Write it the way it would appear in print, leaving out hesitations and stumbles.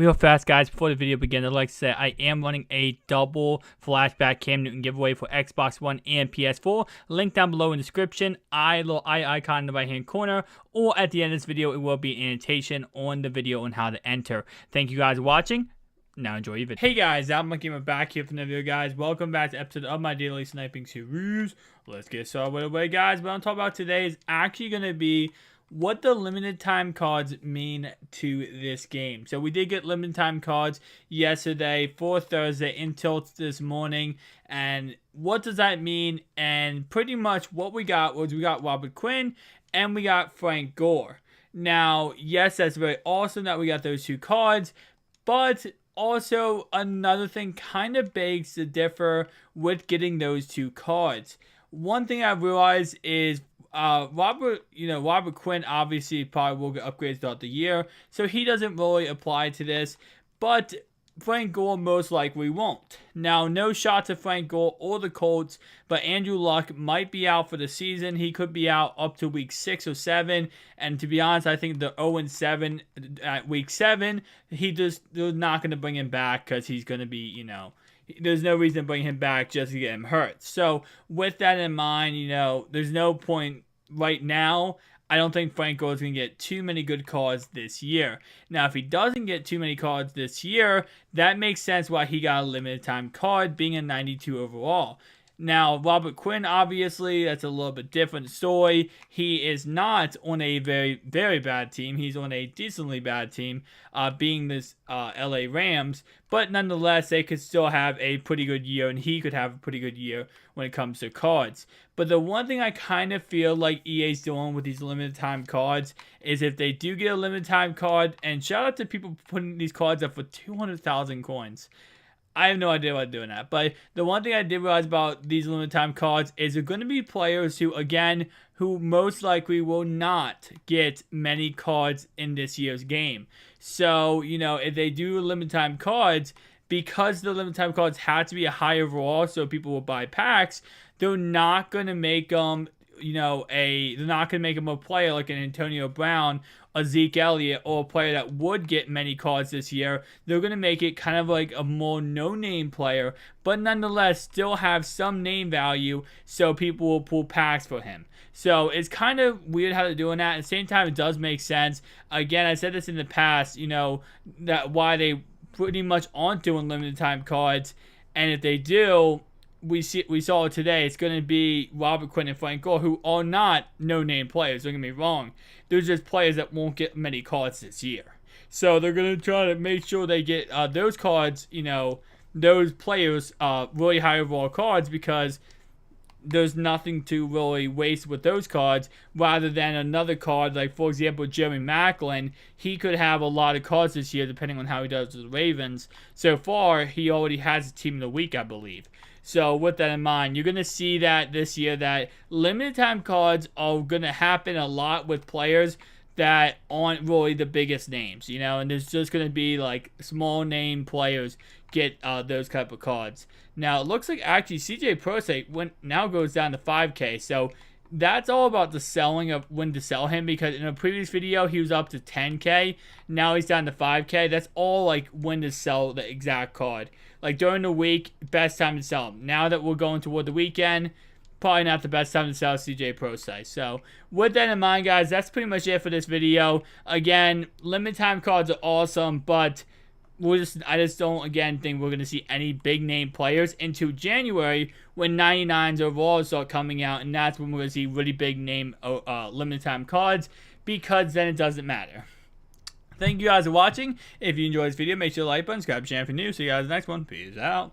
Real fast, guys, before the video begins, I'd like to say I am running a double flashback Cam Newton giveaway for Xbox One and PS4. Link down below in the description, little eye icon in the right hand corner, or at the end of this video, it will be an annotation on the video on how to enter. Thank you guys for watching. Now enjoy your video. Hey guys, I'm Gamer back here from the video, guys. Welcome back to episode of my daily sniping series. Let's get started right away, guys. What I'm talking about today is actually going to be what the limited time cards mean to this game. So we did get limited time cards yesterday for Thursday until this morning, and what does that mean? And pretty much what we got was we got Robert Quinn and we got Frank Gore. Now, yes, that's very awesome that we got those two cards, but also another thing kind of begs to differ with getting those two cards. One thing I realized is Robert Quinn obviously probably will get upgrades throughout the year, so he doesn't really apply to this, but Frank Gore most likely won't. Now, no shot to Frank Gore or the Colts, but Andrew Luck might be out for the season. He could be out up to week 6 or 7, and to be honest, I think the 0-7 at week 7, they're not going to bring him back because he's going to be, there's no reason to bring him back just to get him hurt. So with that in mind, there's no point right now. I don't think Frank Gore is going to get too many good cards this year. Now, if he doesn't get too many cards this year, that makes sense why he got a limited time card, being a 92 overall. Now, Robert Quinn, obviously, that's a little bit different story. He is not on a very, very bad team. He's on a decently bad team, being this LA Rams. But nonetheless, they could still have a pretty good year, and he could have a pretty good year when it comes to cards. But the one thing I kind of feel like EA's doing with these limited time cards is if they do get a limited time card, and shout out to people putting these cards up for 200,000 coins. I have no idea why I'm doing that. But the one thing I did realize about these limited time cards is they're going to be players who most likely will not get many cards in this year's game. So, if they do limited time cards, because the limited time cards have to be a high overall so people will buy packs, they're not going to make them, they're not going to make them a player like an Antonio Brown, a Zeke Elliott, or a player that would get many cards this year. They're going to make it kind of like a more no-name player, but nonetheless still have some name value so people will pull packs for him. So it's kind of weird how they're doing that. At the same time, it does make sense. Again, I said this in the past, that why they pretty much aren't doing limited time cards, and if they do, we saw it today. It's going to be Robert Quinn and Frank Gore, who are not no-name players. Don't get me wrong. They're just players that won't get many cards this year. So they're going to try to make sure they get those cards, those players, really high overall cards, because there's nothing to really waste with those cards, rather than another card like, for example, Jeremy Maclin. He could have a lot of cards this year depending on how he does with the Ravens. So far, he already has a team of the week, I believe. So with that in mind, you're going to see that this year that limited time cards are going to happen a lot with players that aren't really the biggest names, and there's just going to be like small name players get those type of cards. Now, it looks like actually CJ Prostate now goes down to 5K, so that's all about the selling of when to sell him, because in a previous video he was up to 10K, now he's down to 5K. That's all like when to sell the exact card. Like during the week, best time to sell him. Now that we're going toward the weekend, probably not the best time to sell CJ Prostate. So with that in mind, guys, that's pretty much it for this video. Again, limited time cards are awesome, but I just don't, again, think we're going to see any big name players into January when 99s overall start coming out, and that's when we're going to see really big name limited time cards, because then it doesn't matter. Thank you guys for watching. If you enjoyed this video, make sure to like button, subscribe, channel if you're new. See you guys in the next one. Peace out.